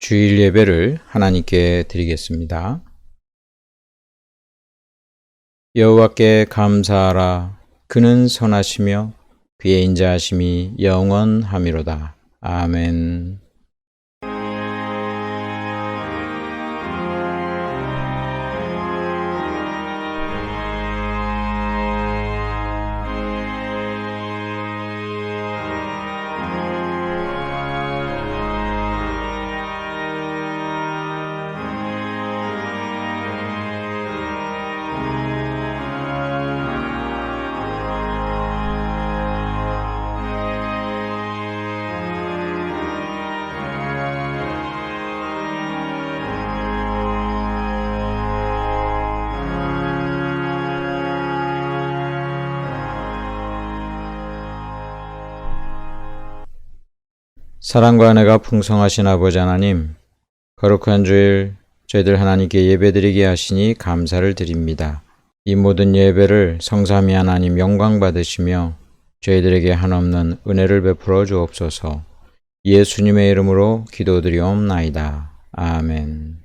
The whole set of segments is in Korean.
주일 예배를 하나님께 드리겠습니다. 여호와께 감사하라. 그는 선하시며 그의 인자하심이 영원하미로다. 아멘. 사랑과 은혜가 풍성하신 아버지 하나님, 거룩한 주일 저희들 하나님께 예배드리게 하시니 감사를 드립니다. 이 모든 예배를 성삼위 하나님 영광 받으시며 저희들에게 한없는 은혜를 베풀어 주옵소서. 예수님의 이름으로 기도드리옵나이다. 아멘.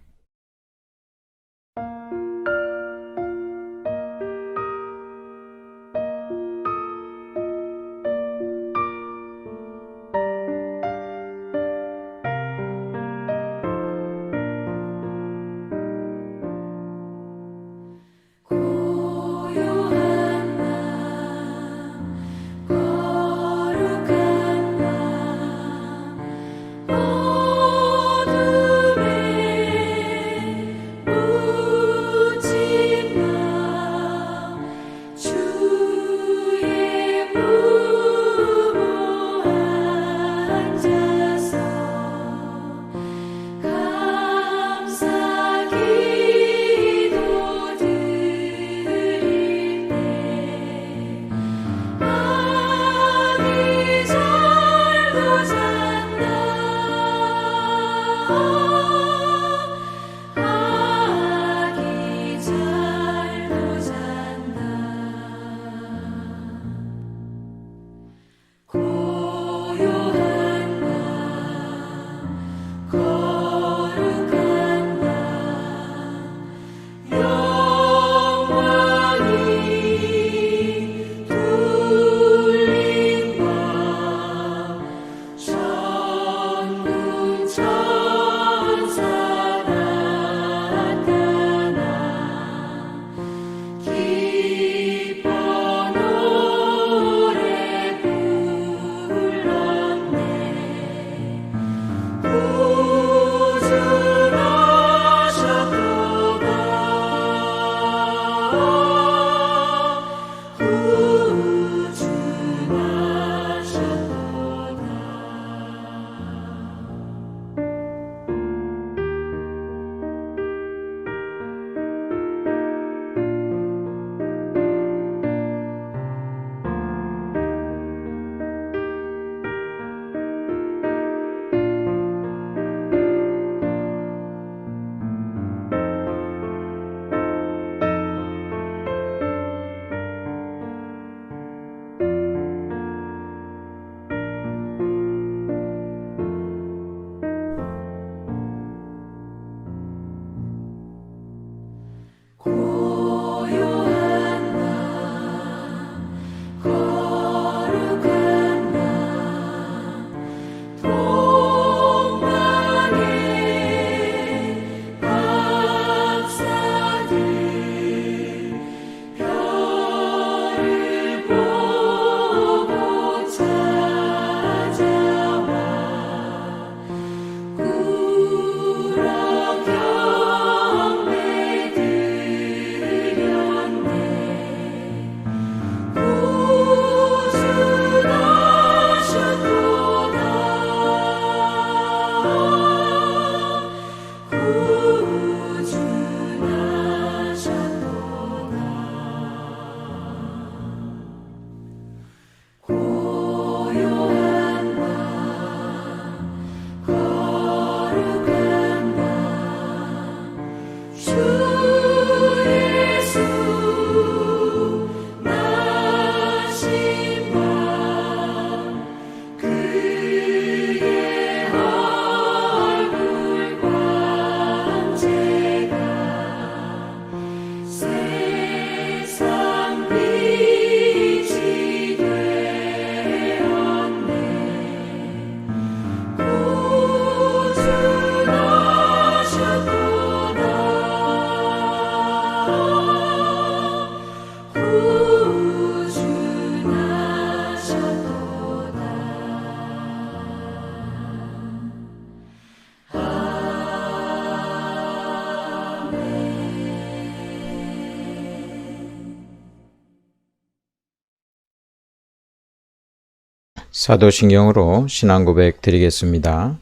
사도신경으로 신앙고백 드리겠습니다.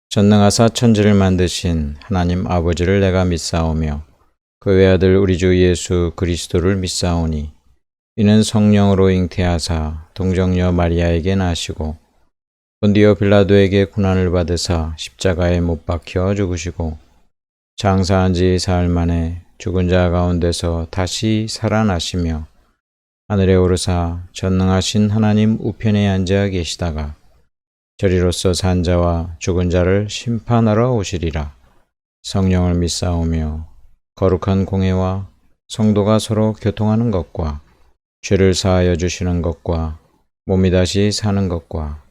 전능하사 천지를 만드신 하나님 아버지를 내가 믿사오며 그 외아들 우리 주 예수 그리스도를 믿사오니 이는 성령으로 잉태하사 동정녀 마리아에게 나시고 본디오 빌라도에게 고난을 받으사 십자가에 못 박혀 죽으시고 장사한 지 사흘 만에 죽은 자 가운데서 다시 살아나시며 하늘에 오르사 전능하신 하나님 우편에 앉아 계시다가 저리로서 산 자와 죽은 자를 심판하러 오시리라. 성령을 믿사오며 거룩한 공회와 성도가 서로 교통하는 것과 죄를 사하여 주시는 것과 몸이 다시 사는 것과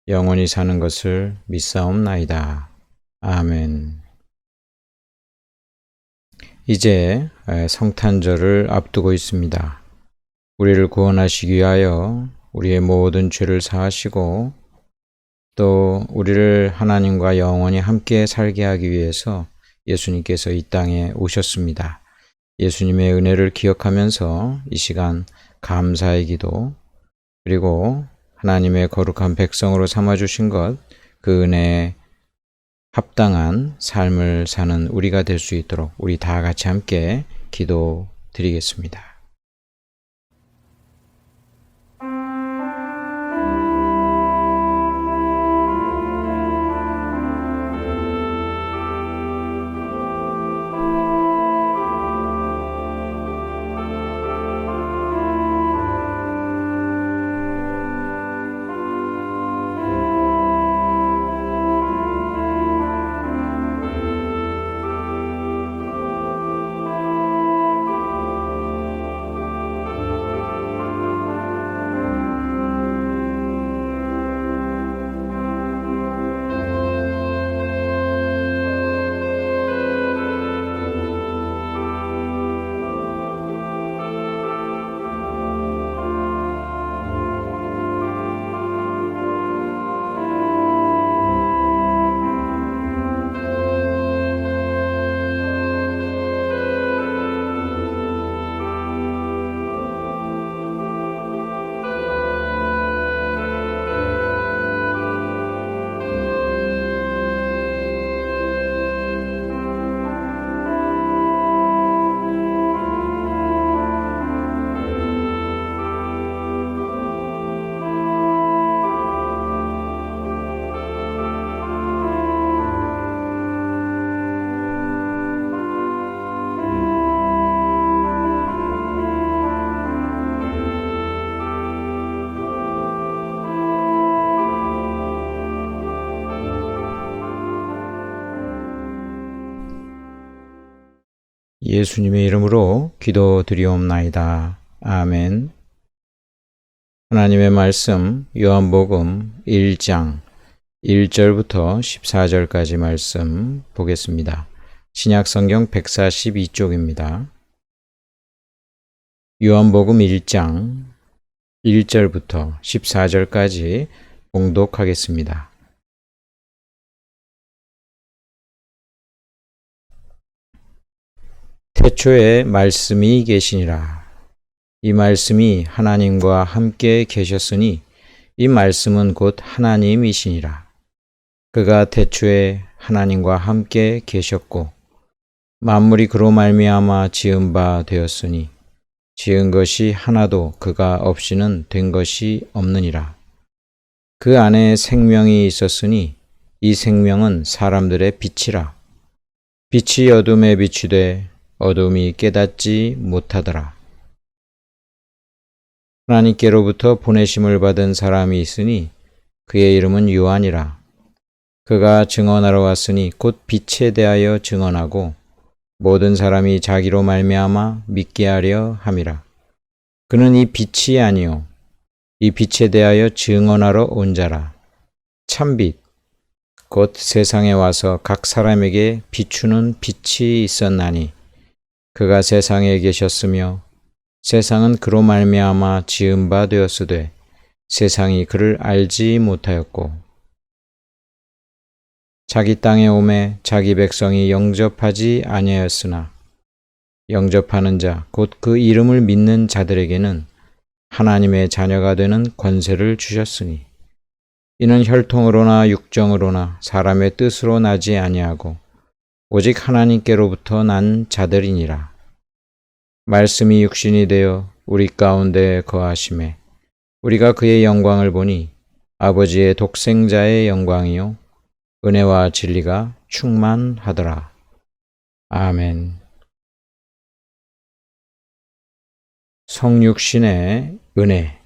영원히 사는 것을 믿사옵나이다. 아멘. 이제 성탄절을 앞두고 있습니다. 우리를 구원하시기 위하여 우리의 모든 죄를 사하시고 또 우리를 하나님과 영원히 함께 살게 하기 위해서 예수님께서 이 땅에 오셨습니다. 예수님의 은혜를 기억하면서 이 시간 감사의 기도 그리고 하나님의 거룩한 백성으로 삼아주신 것 그 은혜에 합당한 삶을 사는 우리가 될 수 있도록 우리 다 같이 함께 기도 드리겠습니다. 예수님의 이름으로 기도드리옵나이다. 아멘. 하나님의 말씀 요한복음 1장 1절부터 14절까지 말씀 보겠습니다. 신약성경 142쪽입니다. 요한복음 1장 1절부터 14절까지 봉독하겠습니다. 태초에 말씀이 계시니라. 이 말씀이 하나님과 함께 계셨으니 이 말씀은 곧 하나님이시니라. 그가 태초에 하나님과 함께 계셨고 만물이 그로 말미암아 지은 바 되었으니 지은 것이 하나도 그가 없이는 된 것이 없느니라. 그 안에 생명이 있었으니 이 생명은 사람들의 빛이라. 빛이 어둠에 비추되 어둠이 깨닫지 못하더라. 하나님께로부터 보내심을 받은 사람이 있으니 그의 이름은 요한이라. 그가 증언하러 왔으니 곧 빛에 대하여 증언하고 모든 사람이 자기로 말미암아 믿게 하려 함이라. 그는 이 빛이 아니요 이 빛에 대하여 증언하러 온 자라. 참빛 곧 세상에 와서 각 사람에게 비추는 빛이 있었나니 그가 세상에 계셨으며 세상은 그로 말미암아 지은 바 되었으되 세상이 그를 알지 못하였고 자기 땅에 오매 자기 백성이 영접하지 아니하였으나 영접하는 자 곧 그 이름을 믿는 자들에게는 하나님의 자녀가 되는 권세를 주셨으니 이는 혈통으로나 육정으로나 사람의 뜻으로 나지 아니하고 오직 하나님께로부터 난 자들이니라. 말씀이 육신이 되어 우리 가운데 거하심에 우리가 그의 영광을 보니 아버지의 독생자의 영광이요 은혜와 진리가 충만하더라. 아멘. 성육신의 은혜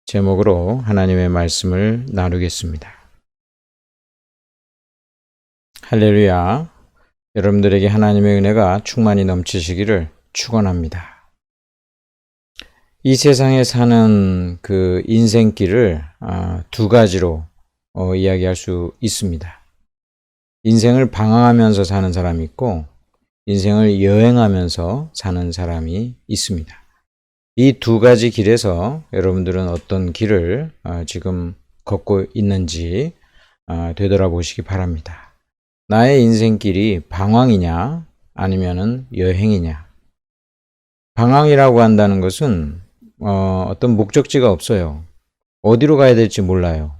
제목으로 하나님의 말씀을 나누겠습니다. 할렐루야. 여러분들에게 하나님의 은혜가 충만히 넘치시기를 축원합니다. 이 세상에 사는 그 인생길을 두 가지로 이야기할 수 있습니다. 인생을 방황하면서 사는 사람이 있고 인생을 여행하면서 사는 사람이 있습니다. 이 두 가지 길에서 여러분들은 어떤 길을 지금 걷고 있는지 되돌아보시기 바랍니다. 나의 인생길이 방황이냐 아니면은 여행이냐. 방황이라고 한다는 것은 어떤 목적지가 없어요. 어디로 가야 될지 몰라요.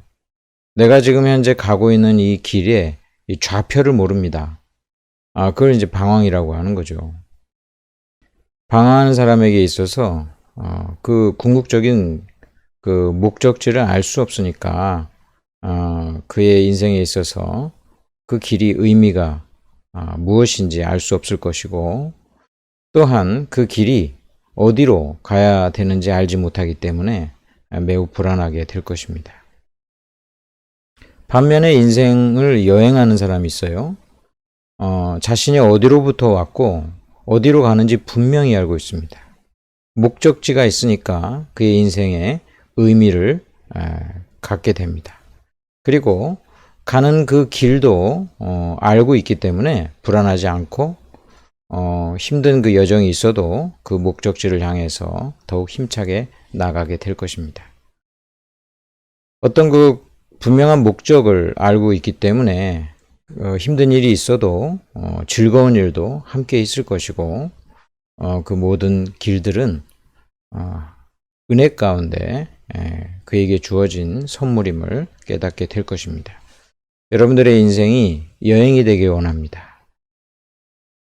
내가 지금 현재 가고 있는 이 길에 이 좌표를 모릅니다. 그걸 이제 방황이라고 하는 거죠. 방황하는 사람에게 있어서 그 궁극적인 그 목적지를 알 수 없으니까 그의 인생에 있어서 그 길이 의미가 무엇인지 알 수 없을 것이고 또한 그 길이 어디로 가야 되는지 알지 못하기 때문에 매우 불안하게 될 것입니다. 반면에 인생을 여행하는 사람이 있어요. 자신이 어디로부터 왔고 어디로 가는지 분명히 알고 있습니다. 목적지가 있으니까 그의 인생에 의미를 갖게 됩니다. 그리고 가는 그 길도 알고 있기 때문에 불안하지 않고 힘든 그 여정이 있어도 그 목적지를 향해서 더욱 힘차게 나가게 될 것입니다. 어떤 그 분명한 목적을 알고 있기 때문에 힘든 일이 있어도 즐거운 일도 함께 있을 것이고 그 모든 길들은 은혜 가운데 그에게 주어진 선물임을 깨닫게 될 것입니다. 여러분들의 인생이 여행이 되길 원합니다.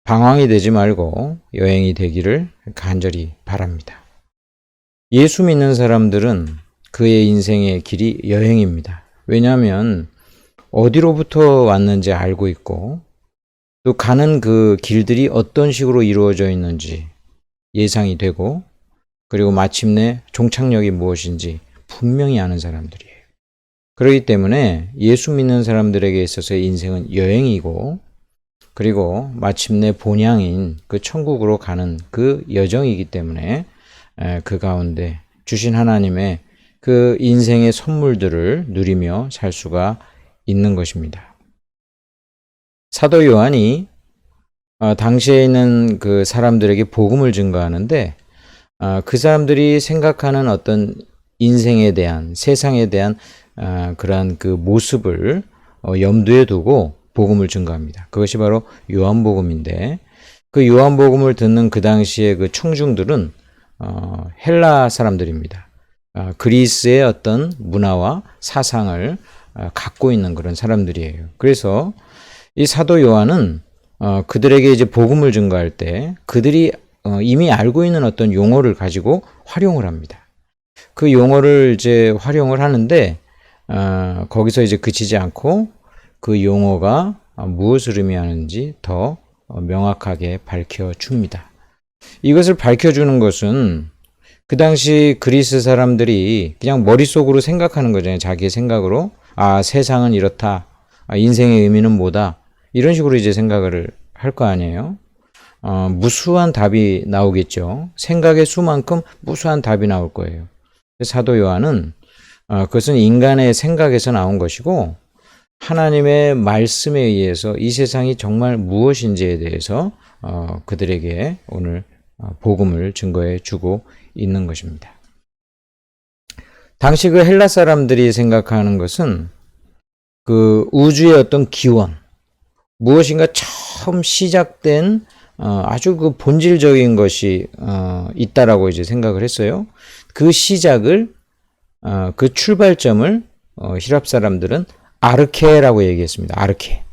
방황이 되지 말고 여행이 되기를 간절히 바랍니다. 예수 믿는 사람들은 그의 인생의 길이 여행입니다. 왜냐하면 어디로부터 왔는지 알고 있고 또 가는 그 길들이 어떤 식으로 이루어져 있는지 예상이 되고 그리고 마침내 종착역이 무엇인지 분명히 아는 사람들이에요. 그렇기 때문에 예수 믿는 사람들에게 있어서의 인생은 여행이고 그리고 마침내 본향인 그 천국으로 가는 그 여정이기 때문에 그 가운데 주신 하나님의 그 인생의 선물들을 누리며 살 수가 있는 것입니다. 사도 요한이 당시에 있는 그 사람들에게 복음을 증거하는데 그 사람들이 생각하는 어떤 인생에 대한 세상에 대한 그러한 그 모습을 염두에 두고 복음을 증거합니다. 그것이 바로 요한복음인데 그 요한복음을 듣는 그 당시에 그 청중들은 헬라 사람들입니다. 그리스의 어떤 문화와 사상을 갖고 있는 그런 사람들이에요. 그래서 이 사도 요한은 그들에게 이제 복음을 증거할 때 그들이 이미 알고 있는 어떤 용어를 가지고 활용을 합니다. 그 용어를 이제 활용을 하는데 거기서 이제 그치지 않고 그 용어가 무엇을 의미하는지 더 명확하게 밝혀줍니다. 이것을 밝혀주는 것은 그 당시 그리스 사람들이 그냥 머릿속으로 생각하는 거잖아요. 자기의 생각으로 세상은 이렇다. 인생의 의미는 뭐다. 이런 식으로 이제 생각을 할 거 아니에요. 무수한 답이 나오겠죠. 생각의 수만큼 무수한 답이 나올 거예요. 사도 요한은 그것은 인간의 생각에서 나온 것이고 하나님의 말씀에 의해서 이 세상이 정말 무엇인지에 대해서 그들에게 오늘 복음을 증거해 주고 있는 것입니다. 당시 그 헬라 사람들이 생각하는 것은 그 우주의 어떤 기원, 무엇인가 처음 시작된 아주 그 본질적인 것이 있다라고 이제 생각을 했어요. 그 시작을 그 출발점을 히랍 사람들은 아르케라고 얘기했습니다. 아르케.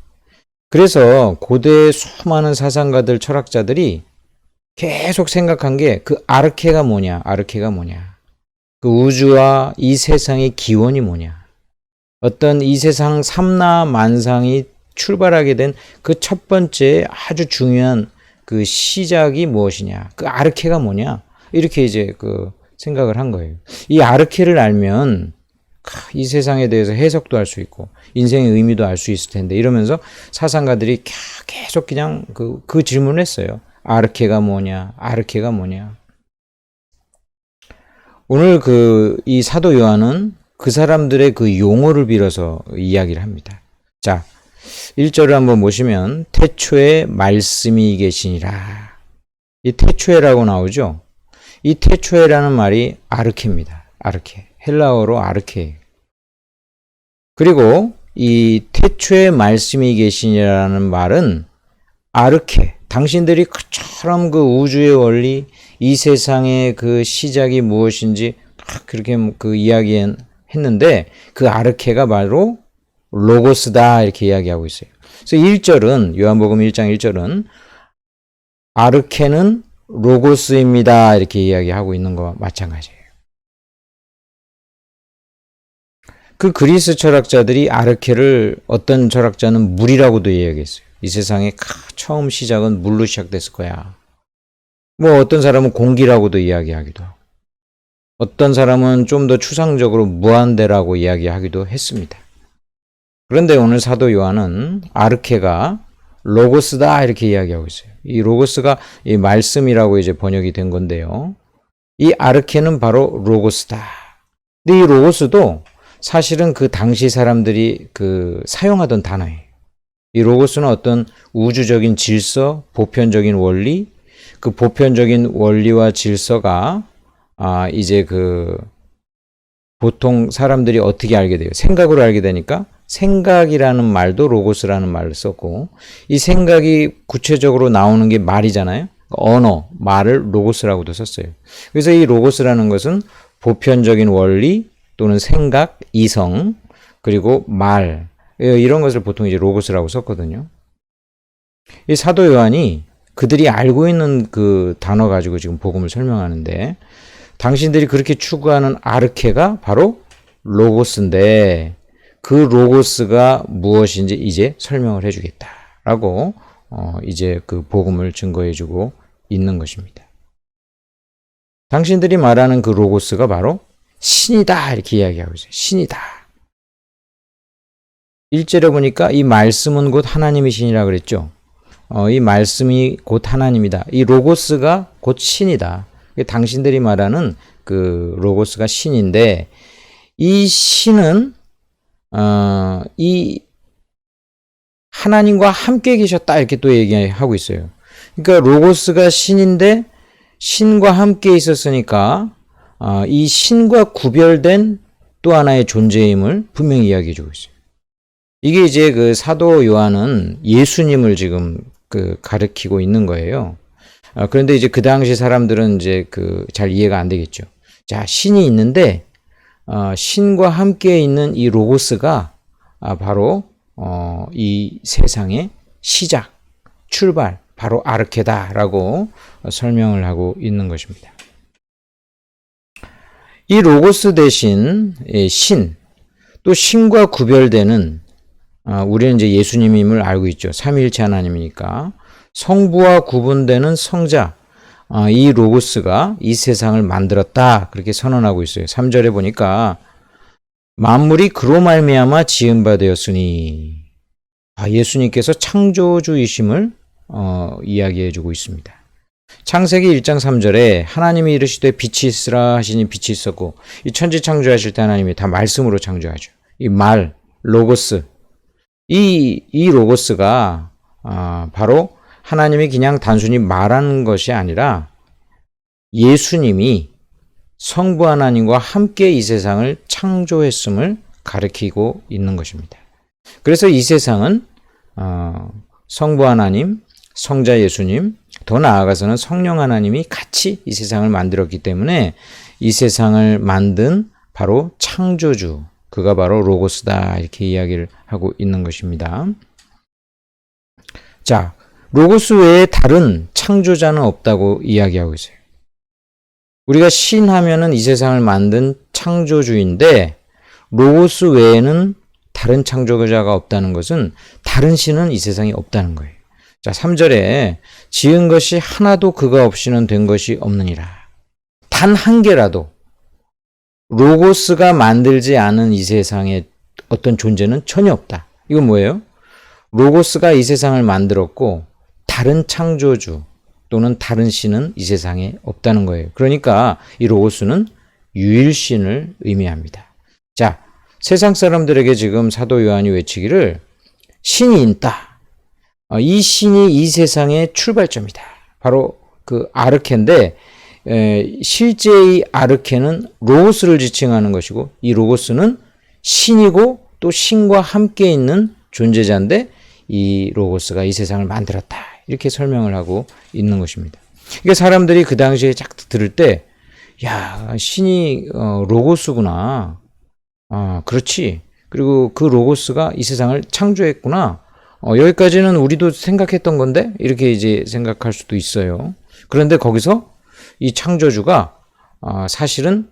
그래서 고대 수많은 사상가들, 철학자들이 계속 생각한 게 그 아르케가 뭐냐, 아르케가 뭐냐. 그 우주와 이 세상의 기원이 뭐냐. 어떤 이 세상 삼라 만상이 출발하게 된 그 첫 번째 아주 중요한 그 시작이 무엇이냐. 그 아르케가 뭐냐. 이렇게 이제 그 생각을 한 거예요. 이 아르케를 알면 이 세상에 대해서 해석도 할 수 있고 인생의 의미도 알 수 있을 텐데 이러면서 사상가들이 계속 그냥 그 질문을 했어요. 아르케가 뭐냐? 아르케가 뭐냐? 오늘 이 사도 요한은 그 사람들의 그 용어를 빌어서 이야기를 합니다. 자, 1절을 한번 보시면 태초에 말씀이 계시니라. 이 태초에라고 나오죠. 이 태초에라는 말이 아르케입니다. 아르케. 헬라어로 아르케. 그리고 이 태초에 말씀이 계시니라는 말은 아르케. 당신들이 그처럼 그 우주의 원리, 이 세상의 그 시작이 무엇인지 그렇게 그 이야기했는데 그 아르케가 바로 로고스다 이렇게 이야기하고 있어요. 그래서 1절은 요한복음 1장 1절은 아르케는 로고스입니다 이렇게 이야기하고 있는 거와 마찬가지예요. 그 그리스 철학자들이 아르케를 어떤 철학자는 물이라고도 이야기했어요. 이 세상의 처음 시작은 물로 시작됐을 거야. 뭐 어떤 사람은 공기라고도 이야기하기도 하고 어떤 사람은 좀 더 추상적으로 무한대라고 이야기하기도 했습니다. 그런데 오늘 사도 요한은 아르케가 로고스다 이렇게 이야기하고 있어요. 이 로고스가 이 말씀이라고 이제 번역이 된 건데요. 이 아르케는 바로 로고스다. 근데 이 로고스도 사실은 그 당시 사람들이 사용하던 단어예요. 이 로고스는 어떤 우주적인 질서, 보편적인 원리, 그 보편적인 원리와 질서가 이제 보통 사람들이 어떻게 알게 돼요? 생각으로 알게 되니까 생각이라는 말도 로고스라는 말을 썼고 이 생각이 구체적으로 나오는 게 말이잖아요. 언어, 말을 로고스라고도 썼어요. 그래서 이 로고스라는 것은 보편적인 원리 또는 생각, 이성, 그리고 말 이런 것을 보통 이제 로고스라고 썼거든요. 이 사도 요한이 그들이 알고 있는 그 단어 가지고 지금 복음을 설명하는데 당신들이 그렇게 추구하는 아르케가 바로 로고스인데 그 로고스가 무엇인지 이제 설명을 해주겠다라고 이제 그 복음을 증거해주고 있는 것입니다. 당신들이 말하는 그 로고스가 바로 신이다 이렇게 이야기하고 있어요. 신이다. 1절에 보니까 이 말씀은 곧 하나님이시니라 그랬죠. 이 말씀이 곧 하나님이다. 이 로고스가 곧 신이다. 당신들이 말하는 그 로고스가 신인데 이 신은 이 하나님과 함께 계셨다 이렇게 또 얘기하고 있어요. 그러니까 로고스가 신인데 신과 함께 있었으니까 이 신과 구별된 또 하나의 존재임을 분명히 이야기해주고 있어요. 이게 이제 그 사도 요한은 예수님을 지금 가르치고 있는 거예요. 그런데 이제 그 당시 사람들은 이제 잘 이해가 안 되겠죠. 자, 신이 있는데 신과 함께 있는 이 로고스가 바로 이 세상의 시작, 출발, 바로 아르케다라고 설명을 하고 있는 것입니다. 이 로고스 대신 신, 또 신과 구별되는 우리는 이제 예수님임을 알고 있죠. 삼위일체 하나님이니까 성부와 구분되는 성자, 이 로고스가 이 세상을 만들었다 그렇게 선언하고 있어요. 3절에 보니까 만물이 그로 말미암아 지은 바 되었으니 예수님께서 창조주이심을 이야기해주고 있습니다. 창세기 1장 3절에 하나님이 이르시되 빛이 있으라 하시니 빛이 있었고 이 천지 창조하실 때 하나님이 다 말씀으로 창조하죠. 이 말, 로고스, 이 로고스가 바로 하나님이 그냥 단순히 말하는 것이 아니라 예수님이 성부 하나님과 함께 이 세상을 창조했음을 가리키고 있는 것입니다. 그래서 이 세상은 성부 하나님, 성자 예수님, 더 나아가서는 성령 하나님이 같이 이 세상을 만들었기 때문에 이 세상을 만든 바로 창조주, 그가 바로 로고스다. 이렇게 이야기를 하고 있는 것입니다. 자, 로고스 외에 다른 창조자는 없다고 이야기하고 있어요. 우리가 신 하면은 이 세상을 만든 창조주인데 로고스 외에는 다른 창조자가 없다는 것은 다른 신은 이 세상에 없다는 거예요. 자, 3절에 지은 것이 하나도 그가 없이는 된 것이 없느니라. 단 한 개라도 로고스가 만들지 않은 이 세상에 어떤 존재는 전혀 없다. 이건 뭐예요? 로고스가 이 세상을 만들었고 다른 창조주 또는 다른 신은 이 세상에 없다는 거예요. 그러니까 이 로고스는 유일신을 의미합니다. 자, 세상 사람들에게 지금 사도 요한이 외치기를 신이 있다. 이 신이 이 세상의 출발점이다. 바로 그 아르케인데 실제의 아르케는 로고스를 지칭하는 것이고 이 로고스는 신이고 또 신과 함께 있는 존재자인데 이 로고스가 이 세상을 만들었다. 이렇게 설명을 하고 있는 것입니다. 그러니까 사람들이 그 당시에 쫙 들을 때 야, 신이 로고스구나. 그렇지. 그리고 그 로고스가 이 세상을 창조했구나. 여기까지는 우리도 생각했던 건데 이렇게 이제 생각할 수도 있어요. 그런데 거기서 이 창조주가 사실은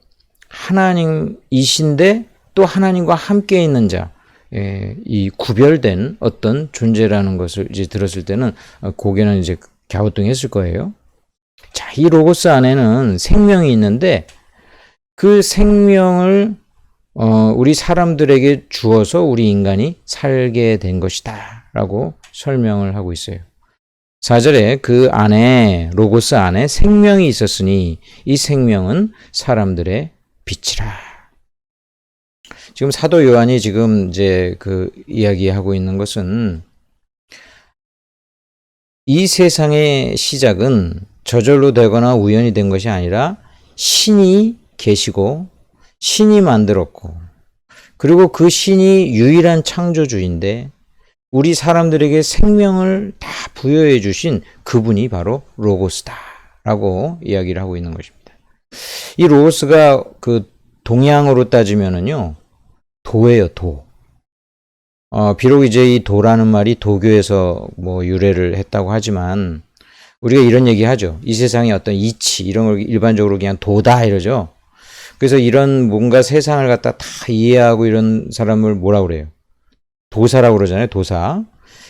하나님이신데 또 하나님과 함께 있는 자, 이 구별된 어떤 존재라는 것을 이제 들었을 때는 고개는 이제 갸우뚱했을 거예요. 자, 이 로고스 안에는 생명이 있는데 그 생명을 우리 사람들에게 주어서 우리 인간이 살게 된 것이다 라고 설명을 하고 있어요. 4절에 그 안에 로고스 안에 생명이 있었으니 이 생명은 사람들의 빛이라. 지금 사도 요한이 지금 이제 그 이야기하고 있는 것은 이 세상의 시작은 저절로 되거나 우연히 된 것이 아니라 신이 계시고 신이 만들었고 그리고 그 신이 유일한 창조주인데 우리 사람들에게 생명을 다 부여해 주신 그분이 바로 로고스다라고 이야기를 하고 있는 것입니다. 이 로고스가 그 동양으로 따지면은요 도예요, 도. 비록 이제 이 도라는 말이 도교에서 뭐 유래를 했다고 하지만 우리가 이런 얘기 하죠. 이 세상에 어떤 이치 이런 걸 일반적으로 그냥 도다 이러죠. 그래서 이런 뭔가 세상을 갖다 다 이해하고 이런 사람을 뭐라 그래요? 도사라고 그러잖아요. 도사.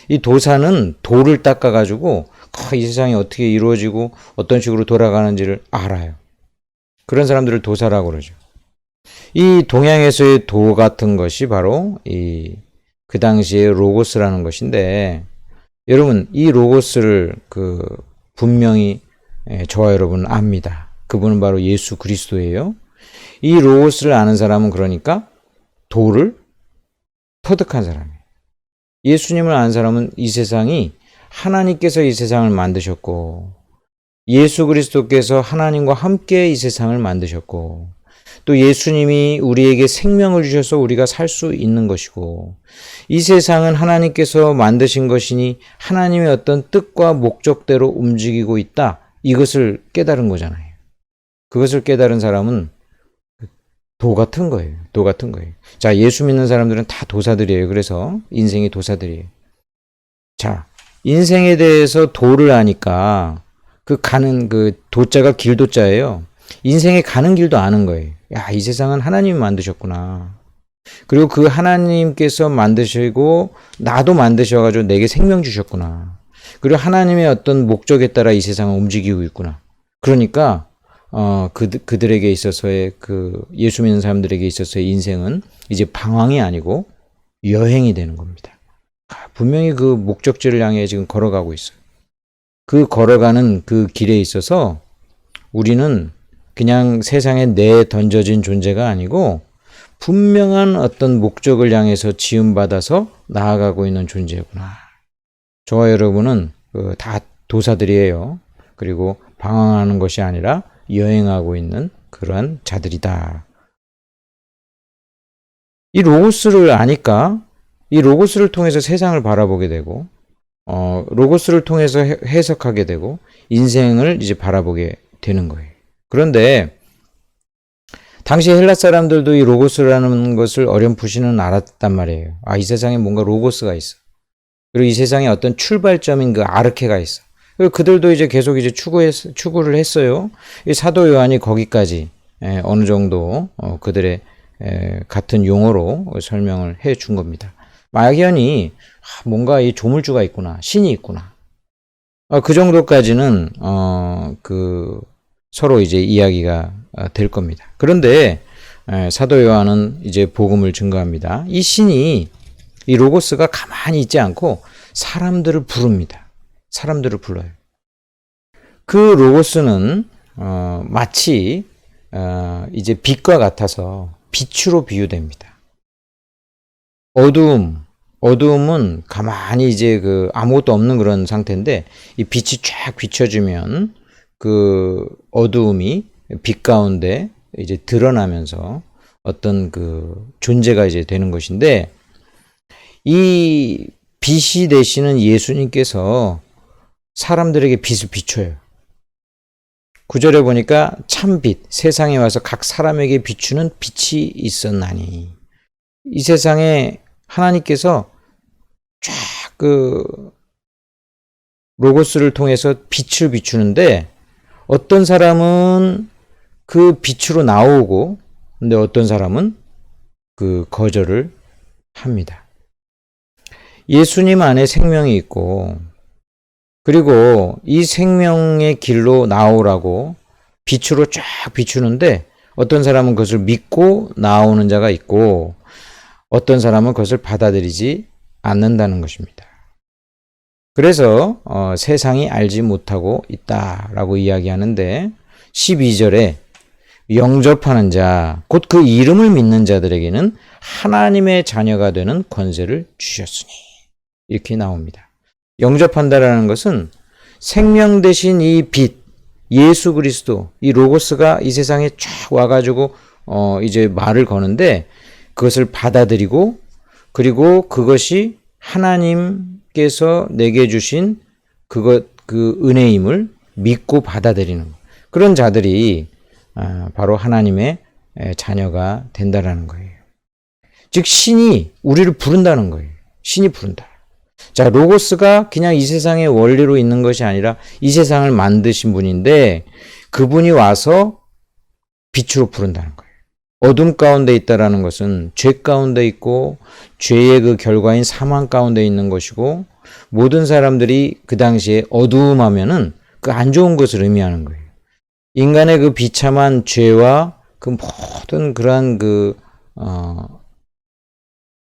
이 도사는 도를 닦아가지고 이 세상이 어떻게 이루어지고 어떤 식으로 돌아가는지를 알아요. 그런 사람들을 도사라고 그러죠. 이 동양에서의 도 같은 것이 바로 그 당시에 로고스라는 것인데 여러분 이 로고스를 분명히 저와 여러분은 압니다. 그분은 바로 예수 그리스도예요. 이 로고스를 아는 사람은 그러니까 도를 터득한 사람이에요. 예수님을 아는 사람은 이 세상이 하나님께서 이 세상을 만드셨고 예수 그리스도께서 하나님과 함께 이 세상을 만드셨고 또 예수님이 우리에게 생명을 주셔서 우리가 살 수 있는 것이고 이 세상은 하나님께서 만드신 것이니 하나님의 어떤 뜻과 목적대로 움직이고 있다. 이것을 깨달은 거잖아요. 그것을 깨달은 사람은 도 같은 거예요. 도 같은 거예요. 자, 예수 믿는 사람들은 다 도사들이에요. 그래서 인생이 도사들이에요. 자, 인생에 대해서 도를 아니까 가는 도자가 길도자예요. 인생에 가는 길도 아는 거예요. 야, 이 세상은 하나님이 만드셨구나. 그리고 그 하나님께서 만드시고 나도 만드셔가지고 내게 생명 주셨구나. 그리고 하나님의 어떤 목적에 따라 이 세상을 움직이고 있구나. 그러니까 그들에게 있어서의 예수 믿는 사람들에게 있어서의 인생은 이제 방황이 아니고 여행이 되는 겁니다. 분명히 그 목적지를 향해 지금 걸어가고 있어요. 그 걸어가는 그 길에 있어서 우리는 그냥 세상에 내던져진 존재가 아니고 분명한 어떤 목적을 향해서 지음받아서 나아가고 있는 존재구나. 저와 여러분은 다 도사들이에요. 그리고 방황하는 것이 아니라 여행하고 있는 그러한 자들이다. 이 로고스를 아니까 이 로고스를 통해서 세상을 바라보게 되고 로고스를 통해서 해석하게 되고 인생을 이제 바라보게 되는 거예요. 그런데 당시 헬라 사람들도 이 로고스라는 것을 어렴풋이는 알았단 말이에요. 아, 이 세상에 뭔가 로고스가 있어. 그리고 이 세상에 어떤 출발점인 그 아르케가 있어. 그리고 그들도 이제 계속 이제 추구를 했어요. 이 사도 요한이 거기까지 어느 정도 그들의 같은 용어로 설명을 해 준 겁니다. 막연히 뭔가 이 조물주가 있구나, 신이 있구나. 그 정도까지는 서로 이제 이야기가 될 겁니다. 그런데 사도 요한은 이제 복음을 증거합니다. 이 신이, 이 로고스가 가만히 있지 않고 사람들을 부릅니다. 사람들을 불러요. 그 로고스는 마치 이제 빛과 같아서 빛으로 비유됩니다. 어두움은 가만히 이제 아무것도 없는 그런 상태인데, 이 빛이 쫙 비춰주면 그 어두움이 빛 가운데 이제 드러나면서 어떤 그 존재가 이제 되는 것인데, 이 빛이 되시는 예수님께서 사람들에게 빛을 비춰요. 9절에 보니까 참빛, 세상에 와서 각 사람에게 비추는 빛이 있었나니. 이 세상에 하나님께서 쫙 로고스를 통해서 빛을 비추는데, 어떤 사람은 그 빛으로 나오고, 근데 어떤 사람은 거절을 합니다. 예수님 안에 생명이 있고, 그리고 이 생명의 길로 나오라고 빛으로 쫙 비추는데, 어떤 사람은 그것을 믿고 나오는 자가 있고, 어떤 사람은 그것을 받아들이지 않는다는 것입니다. 그래서 세상이 알지 못하고 있다라고 이야기하는데, 12절에 영접하는 자, 곧 그 이름을 믿는 자들에게는 하나님의 자녀가 되는 권세를 주셨으니, 이렇게 나옵니다. 영접한다라는 것은 생명 되신 이 빛, 예수 그리스도, 이 로고스가 이 세상에 쫙 와가지고 이제 말을 거는데, 그것을 받아들이고, 그리고 그것이 하나님께서 내게 주신 그 은혜임을 믿고 받아들이는 그런 자들이 바로 하나님의 자녀가 된다라는 거예요. 즉 신이 우리를 부른다는 거예요. 신이 부른다. 자, 로고스가 그냥 이 세상의 원리로 있는 것이 아니라 이 세상을 만드신 분인데, 그분이 와서 빛으로 부른다는 거예요. 어둠 가운데 있다라는 것은 죄 가운데 있고, 죄의 그 결과인 사망 가운데 있는 것이고, 모든 사람들이 그 당시에 어두움하면은 그 안 좋은 것을 의미하는 거예요. 인간의 그 비참한 죄와 그 모든 그러한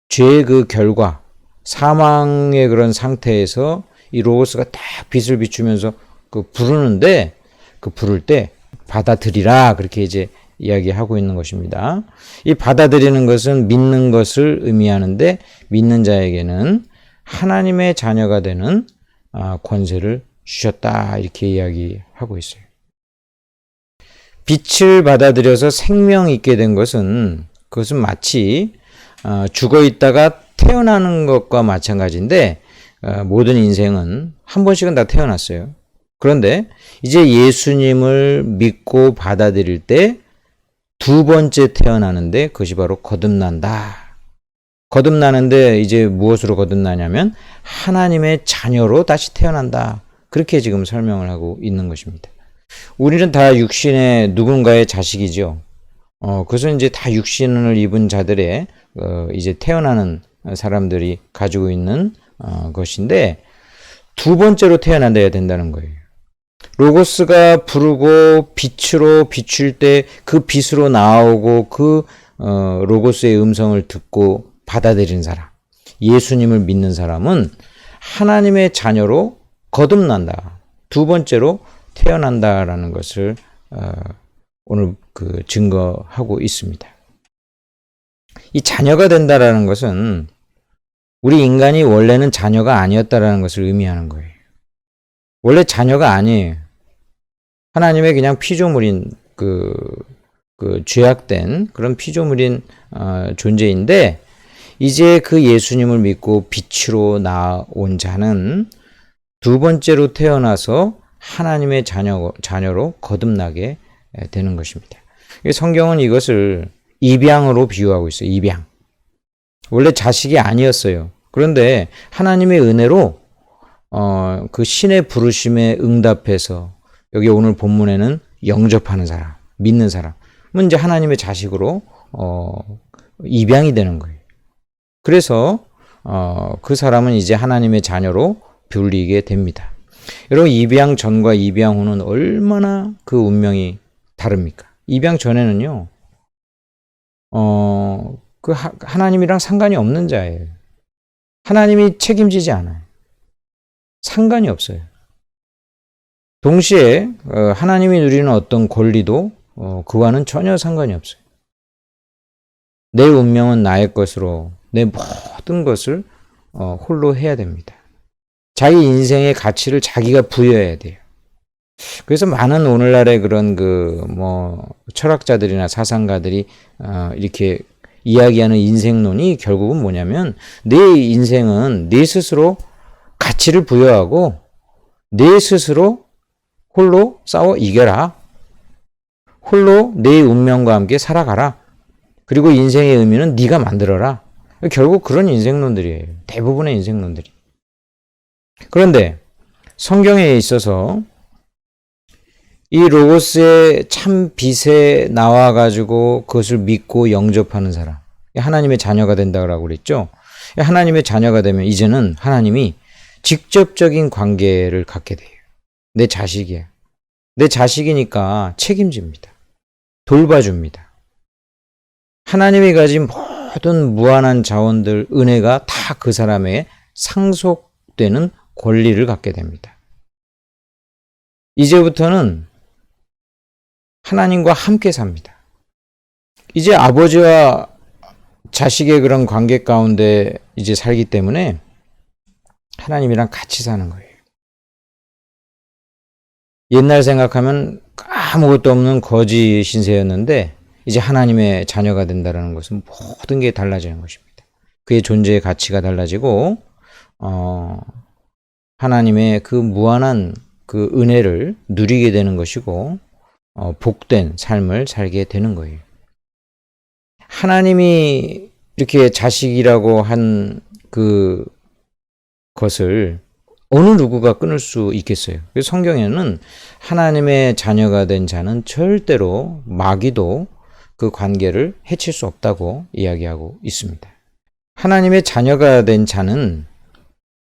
죄의 그 결과, 사망의 그런 상태에서 이 로고스가 딱 빛을 비추면서 부르는데, 부를 때 받아들이라, 그렇게 이제 이야기하고 있는 것입니다. 이 받아들이는 것은 믿는 것을 의미하는데, 믿는 자에게는 하나님의 자녀가 되는 권세를 주셨다, 이렇게 이야기하고 있어요. 빛을 받아들여서 생명 있게 된 것은, 그것은 마치 죽어 있다가 태어나는 것과 마찬가지인데, 모든 인생은 한 번씩은 다 태어났어요. 그런데 이제 예수님을 믿고 받아들일 때 두 번째 태어나는데, 그것이 바로 거듭난다. 거듭나는데 이제 무엇으로 거듭나냐면 하나님의 자녀로 다시 태어난다. 그렇게 지금 설명을 하고 있는 것입니다. 우리는 다 육신의 누군가의 자식이죠. 그것은 이제 다 육신을 입은 자들의 이제 태어나는 사람들이 가지고 있는 것인데, 두 번째로 태어난다야 된다는 거예요. 로고스가 부르고 빛으로 비출 때 그 빛으로 나오고 로고스의 음성을 듣고 받아들인 사람, 예수님을 믿는 사람은 하나님의 자녀로 거듭난다. 두 번째로 태어난다라는 것을 오늘 증거하고 있습니다. 이 자녀가 된다라는 것은 우리 인간이 원래는 자녀가 아니었다라는 것을 의미하는 거예요. 원래 자녀가 아니에요. 하나님의 그냥 피조물인 죄악된 그런 피조물인 존재인데, 이제 그 예수님을 믿고 빛으로 나온 자는 두 번째로 태어나서 하나님의 자녀로 거듭나게 되는 것입니다. 성경은 이것을 입양으로 비유하고 있어요. 입양. 원래 자식이 아니었어요. 그런데 하나님의 은혜로 그 신의 부르심에 응답해서 여기 오늘 본문에는 영접하는 사람, 믿는 사람은 이제 하나님의 자식으로 입양이 되는 거예요. 그래서 그 사람은 이제 하나님의 자녀로 불리게 됩니다. 여러분, 입양 전과 입양 후는 얼마나 그 운명이 다릅니까? 입양 전에는요, 하나님이랑 상관이 없는 자예요. 하나님이 책임지지 않아요. 상관이 없어요. 동시에 하나님이 누리는 어떤 권리도 그와는 전혀 상관이 없어요. 내 운명은 나의 것으로 내 모든 것을 홀로 해야 됩니다. 자기 인생의 가치를 자기가 부여해야 돼요. 그래서 많은 오늘날의 그런 철학자들이나 사상가들이 이렇게 이야기하는 인생론이 결국은 뭐냐면, 내 인생은 네 스스로 가치를 부여하고 네 스스로 홀로 싸워 이겨라. 홀로 내 운명과 함께 살아가라. 그리고 인생의 의미는 네가 만들어라. 결국 그런 인생론들이에요. 대부분의 인생론들이. 그런데 성경에 있어서 이 로고스의 참 빛에 나와가지고 그것을 믿고 영접하는 사람, 하나님의 자녀가 된다고 그랬죠. 하나님의 자녀가 되면 이제는 하나님이 직접적인 관계를 갖게 돼요. 내 자식이야. 내 자식이니까 책임집니다. 돌봐줍니다. 하나님이 가진 모든 무한한 자원들, 은혜가 다 그 사람의 상속되는 권리를 갖게 됩니다. 이제부터는 하나님과 함께 삽니다. 이제 아버지와 자식의 그런 관계 가운데 이제 살기 때문에 하나님이랑 같이 사는 거예요. 옛날 생각하면 아무것도 없는 거지 신세였는데 이제 하나님의 자녀가 된다는 것은 모든 게 달라지는 것입니다. 그의 존재의 가치가 달라지고 하나님의 그 무한한 그 은혜를 누리게 되는 것이고 복된 삶을 살게 되는 거예요. 하나님이 이렇게 자식이라고 한 그 것을 어느 누구가 끊을 수 있겠어요. 그래서 성경에는 하나님의 자녀가 된 자는 절대로 마귀도 그 관계를 해칠 수 없다고 이야기하고 있습니다. 하나님의 자녀가 된 자는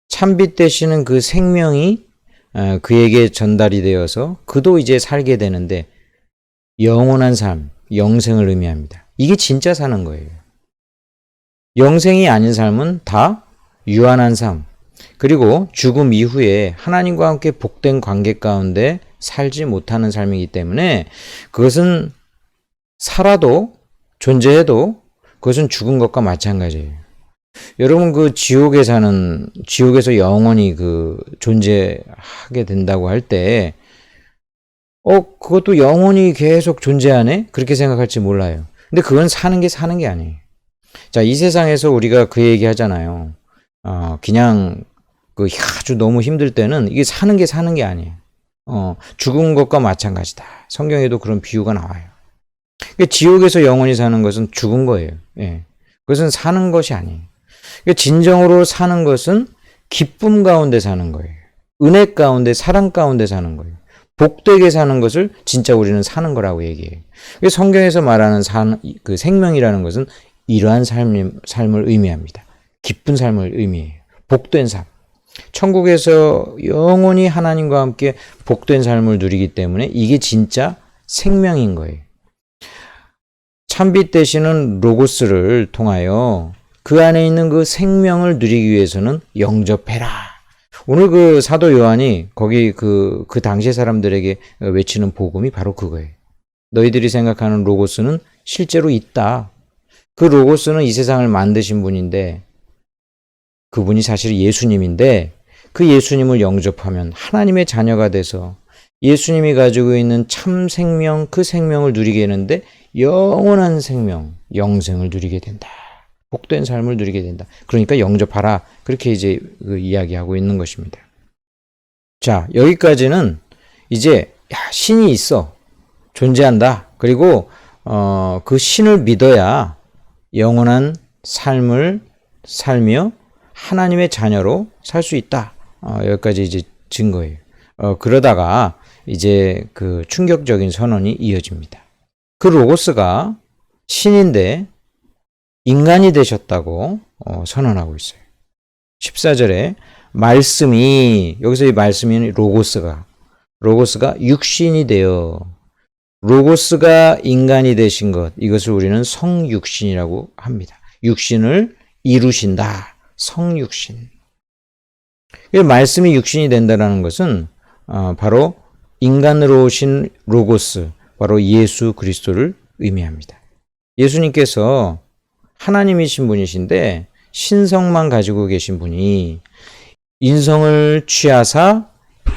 참빛 되시는 그 생명이 그에게 전달이 되어서 그도 이제 살게 되는데 영원한 삶, 영생을 의미합니다. 이게 진짜 사는 거예요. 영생이 아닌 삶은 다 유한한 삶, 그리고 죽음 이후에 하나님과 함께 복된 관계 가운데 살지 못하는 삶이기 때문에 그것은 살아도 존재해도 그것은 죽은 것과 마찬가지예요. 여러분, 그 지옥에서 영원히 존재하게 된다고 할 때, 그것도 영원히 계속 존재하네? 그렇게 생각할지 몰라요. 근데 그건 사는 게 아니에요. 자, 이 세상에서 우리가 그 얘기 하잖아요. 그냥 아주 너무 힘들 때는 이게 사는 게 아니에요. 죽은 것과 마찬가지다. 성경에도 그런 비유가 나와요. 그러니까 지옥에서 영원히 사는 것은 죽은 거예요. 예. 그것은 사는 것이 아니에요. 그러니까 진정으로 사는 것은 기쁨 가운데 사는 거예요. 은혜 가운데, 사랑 가운데 사는 거예요. 복되게 사는 것을 진짜 우리는 사는 거라고 얘기해요. 그래서 성경에서 말하는 그 생명이라는 것은 이러한 삶을 의미합니다. 기쁜 삶을 의미해요. 복된 삶. 천국에서 영원히 하나님과 함께 복된 삶을 누리기 때문에 이게 진짜 생명인 거예요. 참빛 되시는 로고스를 통하여 그 안에 있는 그 생명을 누리기 위해서는 영접해라. 오늘 그 사도 요한이 거기 그 당시의 사람들에게 외치는 복음이 바로 그거예요. 너희들이 생각하는 로고스는 실제로 있다. 그 로고스는 이 세상을 만드신 분인데 그분이 사실 예수님인데 그 예수님을 영접하면 하나님의 자녀가 돼서 예수님이 가지고 있는 참 생명, 그 생명을 누리게 되는데 영원한 생명, 영생을 누리게 된다. 복된 삶을 누리게 된다. 그러니까 영접하라. 그렇게 이제 이야기하고 있는 것입니다. 자, 여기까지는 이제 신이 있어. 존재한다. 그리고 그 신을 믿어야 영원한 삶을 살며 하나님의 자녀로 살 수 있다. 여기까지 이제 증거예요. 그러다가 이제 그 충격적인 선언이 이어집니다. 그 로고스가 신인데 인간이 되셨다고 선언하고 있어요. 14절에 말씀이, 여기서 이 말씀이 로고스가 육신이 되어, 로고스가 인간이 되신 것, 이것을 우리는 성육신이라고 합니다. 육신을 이루신다. 성육신. 말씀이 육신이 된다는 것은 바로 인간으로 오신 로고스, 바로 예수 그리스도를 의미합니다. 예수님께서 하나님이신 분이신데 신성만 가지고 계신 분이 인성을 취하사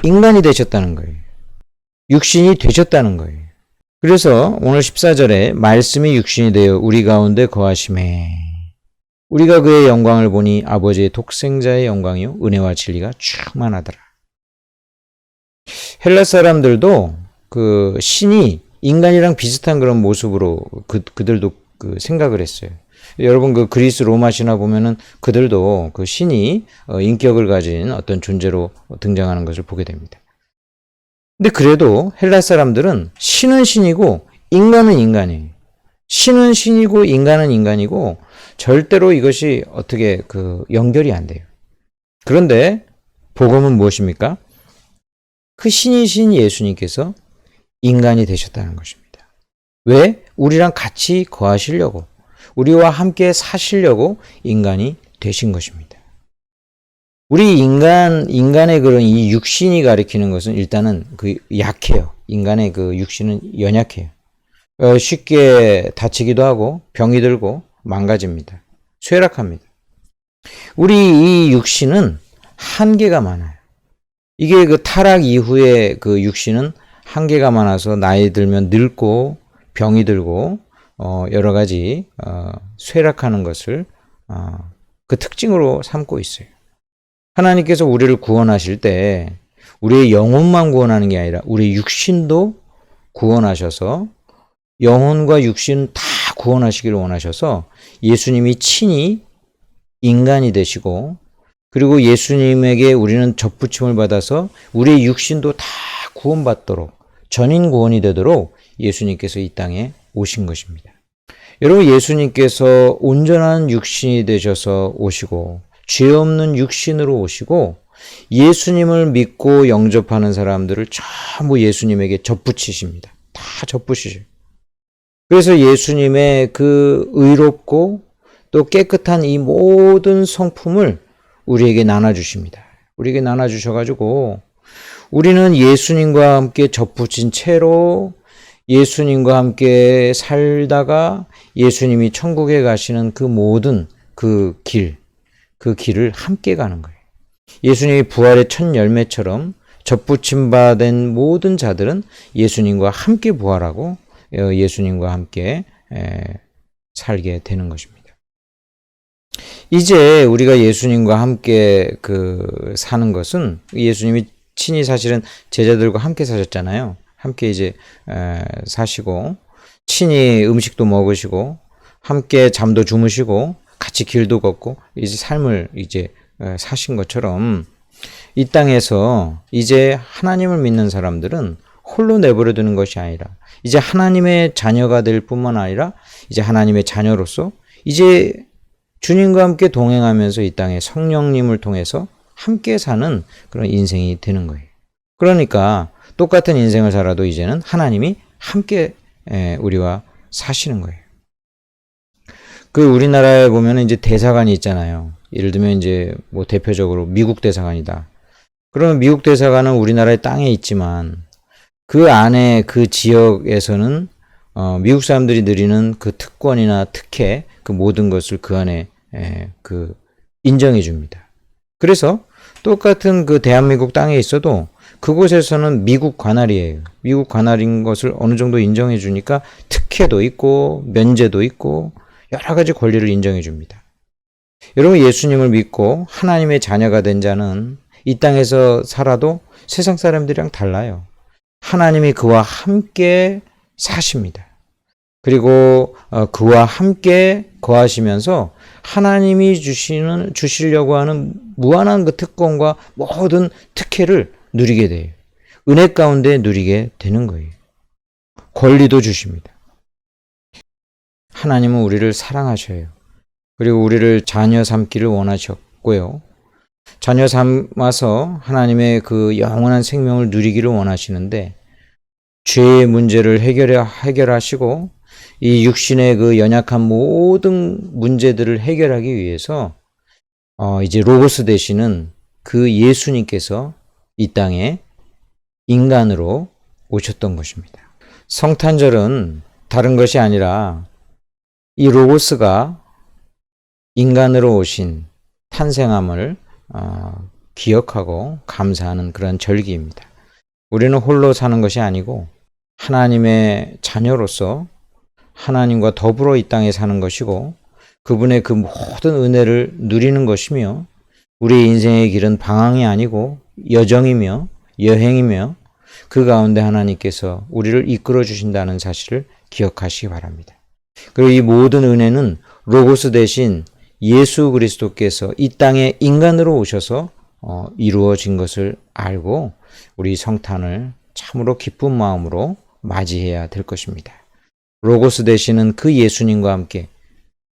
인간이 되셨다는 거예요. 육신이 되셨다는 거예요. 그래서 오늘 14절에 말씀이 육신이 되어 우리 가운데 거하심에 우리가 그의 영광을 보니 아버지의 독생자의 영광이요 은혜와 진리가 충만하더라. 헬라 사람들도 그 신이 인간이랑 비슷한 그런 모습으로 그들도 그 생각을 했어요. 여러분 그 그리스 로마 신화 보면은 그들도 그 신이 인격을 가진 어떤 존재로 등장하는 것을 보게 됩니다. 근데 그래도 헬라 사람들은 신은 신이고 인간은 인간이에요. 신은 신이고 인간은 인간이고 절대로 이것이 어떻게 그 연결이 안 돼요. 그런데 복음은 무엇입니까? 그 신이신 예수님께서 인간이 되셨다는 것입니다. 왜? 우리랑 같이 거하시려고, 우리와 함께 사시려고 인간이 되신 것입니다. 우리 인간의 그런 이 육신이 가리키는 것은 일단은 그 약해요. 인간의 그 육신은 연약해요. 쉽게 다치기도 하고 병이 들고 망가집니다. 쇠락합니다. 우리 이 육신은 한계가 많아요. 이게 그 타락 이후에 그 육신은 한계가 많아서 나이 들면 늙고 병이 들고 여러 가지 쇠락하는 것을 그 특징으로 삼고 있어요. 하나님께서 우리를 구원하실 때 우리의 영혼만 구원하는 게 아니라 우리 육신도 구원하셔서 영혼과 육신 다 구원하시기를 원하셔서 예수님이 친히 인간이 되시고 그리고 예수님에게 우리는 접붙임을 받아서 우리의 육신도 다 구원받도록 전인 구원이 되도록 예수님께서 이 땅에 오신 것입니다. 여러분 예수님께서 온전한 육신이 되셔서 오시고 죄 없는 육신으로 오시고 예수님을 믿고 영접하는 사람들을 전부 예수님에게 접붙이십니다. 다 접붙이셔요. 그래서 예수님의 그 의롭고 또 깨끗한 이 모든 성품을 우리에게 나눠주십니다. 우리에게 나눠주셔가지고 우리는 예수님과 함께 접붙인 채로 예수님과 함께 살다가 예수님이 천국에 가시는 그 모든 그 길을 함께 가는 거예요. 예수님이 부활의 첫 열매처럼 접붙임 받은 모든 자들은 예수님과 함께 부활하고 예수님과 함께 살게 되는 것입니다. 이제 우리가 예수님과 함께 사는 것은 예수님이 친히 사실은 제자들과 함께 사셨잖아요. 함께 이제 사시고 친히 음식도 먹으시고 함께 잠도 주무시고 같이 길도 걷고 이제 삶을 이제 사신 것처럼 이 땅에서 이제 하나님을 믿는 사람들은 홀로 내버려 두는 것이 아니라 이제 하나님의 자녀가 될 뿐만 아니라 이제 하나님의 자녀로서 이제 주님과 함께 동행하면서 이 땅에 성령님을 통해서 함께 사는 그런 인생이 되는 거예요. 그러니까 똑같은 인생을 살아도 이제는 하나님이 함께 우리와 사시는 거예요. 그 우리나라에 보면 이제 대사관이 있잖아요. 예를 들면 이제 뭐 대표적으로 미국 대사관이다. 그러면 미국 대사관은 우리나라의 땅에 있지만 그 안에 그 지역에서는 미국 사람들이 누리는 그 특권이나 특혜 그 모든 것을 그 안에 인정해 줍니다. 그래서 똑같은 그 대한민국 땅에 있어도 그곳에서는 미국 관할이에요. 미국 관할인 것을 어느 정도 인정해 주니까 특혜도 있고 면제도 있고 여러 가지 권리를 인정해 줍니다. 여러분 예수님을 믿고 하나님의 자녀가 된 자는 이 땅에서 살아도 세상 사람들이랑 달라요. 하나님이 그와 함께 사십니다. 그리고 그와 함께 거하시면서 하나님이 주시려고 하는 무한한 그 특권과 모든 특혜를 누리게 돼요. 은혜 가운데 누리게 되는 거예요. 권리도 주십니다. 하나님은 우리를 사랑하셔요. 그리고 우리를 자녀 삼기를 원하셨고요. 자녀 삼아서 하나님의 그 영원한 생명을 누리기를 원하시는데, 죄의 문제를 해결하시고 이 육신의 그 연약한 모든 문제들을 해결하기 위해서 이제 로고스 되시는 그 예수님께서 이 땅에 인간으로 오셨던 것입니다. 성탄절은 다른 것이 아니라 이 로고스가 인간으로 오신 탄생함을 기억하고 감사하는 그런 절기입니다. 우리는 홀로 사는 것이 아니고 하나님의 자녀로서 하나님과 더불어 이 땅에 사는 것이고, 그분의 그 모든 은혜를 누리는 것이며, 우리의 인생의 길은 방황이 아니고 여정이며 여행이며, 그 가운데 하나님께서 우리를 이끌어 주신다는 사실을 기억하시기 바랍니다. 그리고 이 모든 은혜는 로고스 대신 예수 그리스도께서 이 땅에 인간으로 오셔서 이루어진 것을 알고 우리 성탄을 참으로 기쁜 마음으로 맞이해야 될 것입니다. 로고스 되시는 그 예수님과 함께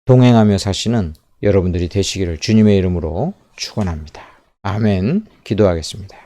동행하며 사시는 여러분들이 되시기를 주님의 이름으로 축원합니다. 아멘. 기도하겠습니다.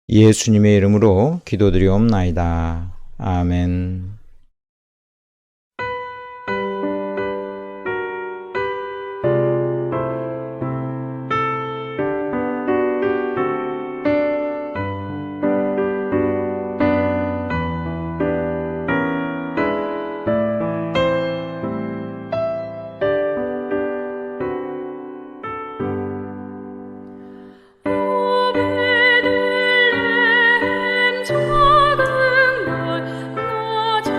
예수님의 이름으로 기도드리옵나이다. 아멘. 작은 것 너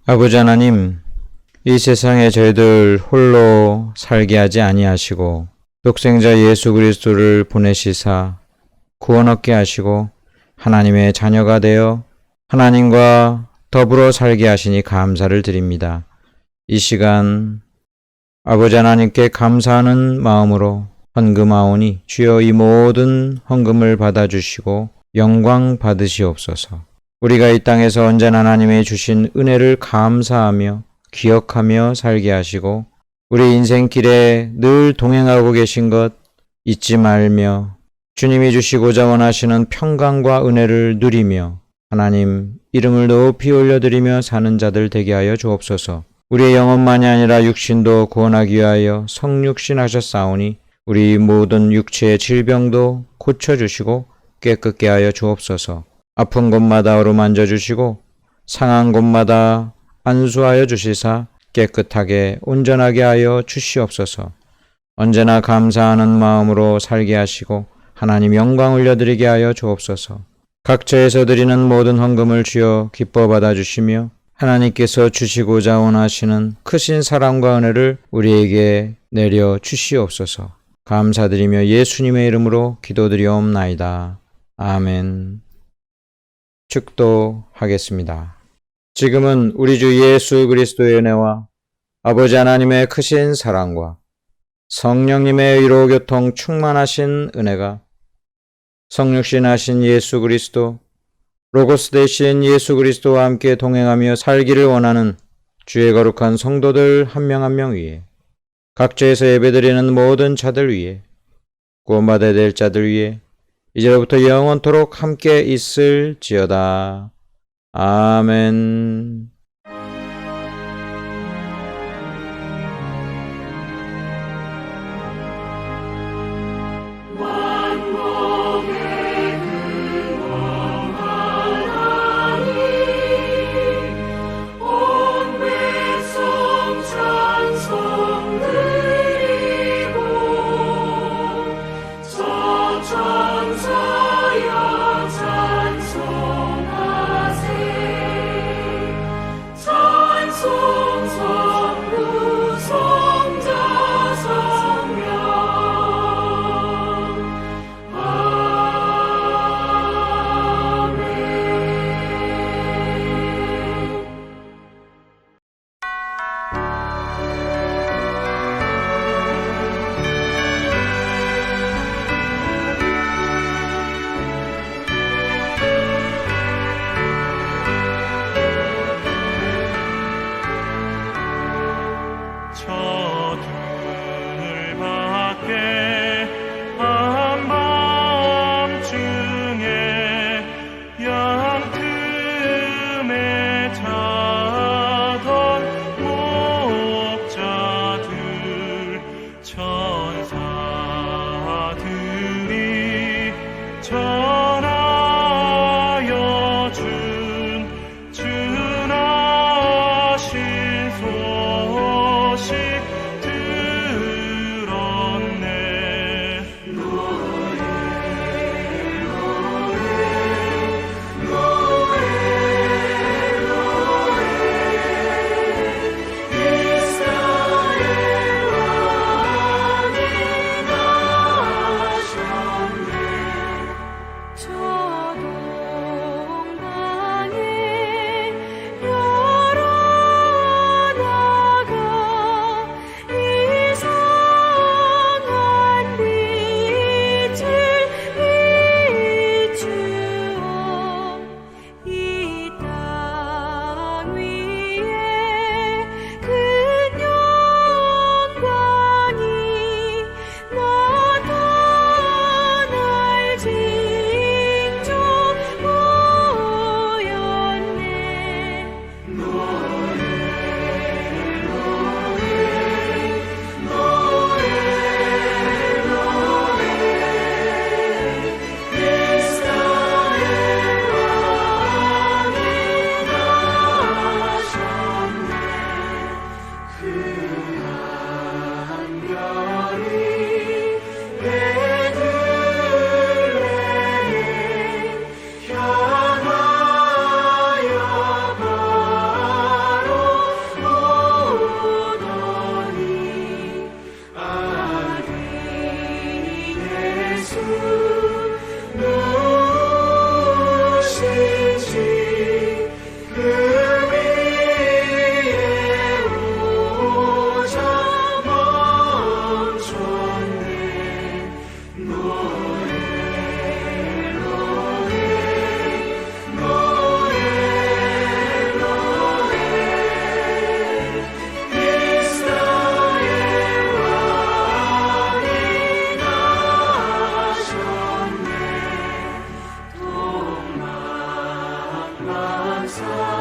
아버지 하나님, 이 세상에 저희들 홀로 살게 하지 아니하시고 독생자 예수 그리스도를 보내시사 구원 얻게 하시고 하나님의 자녀가 되어 하나님과 더불어 살게 하시니 감사를 드립니다. 이 시간 아버지 하나님께 감사하는 마음으로 헌금하오니 주여 이 모든 헌금을 받아주시고 영광 받으시옵소서. 우리가 이 땅에서 언제나 하나님의 주신 은혜를 감사하며 기억하며 살게 하시고 우리 인생길에 늘 동행하고 계신 것 잊지 말며 주님이 주시고자 원하시는 평강과 은혜를 누리며 하나님 이름을 높이 올려드리며 사는 자들 되게 하여 주옵소서. 우리의 영혼만이 아니라 육신도 구원하기 위하여 성육신 하셨사오니 우리 모든 육체의 질병도 고쳐주시고 깨끗게 하여 주옵소서. 아픈 곳마다 어루만져 주시고 상한 곳마다 안수하여 주시사 깨끗하게 온전하게 하여 주시옵소서. 언제나 감사하는 마음으로 살게 하시고 하나님 영광 올려드리게 하여 주옵소서. 각처에서 드리는 모든 헌금을 주여 기뻐 받아주시며 하나님께서 주시고자 원하시는 크신 사랑과 은혜를 우리에게 내려 주시옵소서. 감사드리며 예수님의 이름으로 기도드리옵나이다. 아멘. 축도하겠습니다. 지금은 우리 주 예수 그리스도의 은혜와 아버지 하나님의 크신 사랑과 성령님의 위로 교통 충만하신 은혜가 성육신 하신 예수 그리스도, 로고스 되신 예수 그리스도와 함께 동행하며 살기를 원하는 주의 거룩한 성도들 한 명 한 명 위에, 각처에서 예배드리는 모든 자들 위에, 구원받아야 될 자들 위에 이제로부터 영원토록 함께 있을지어다. 아멘. 주옵소서.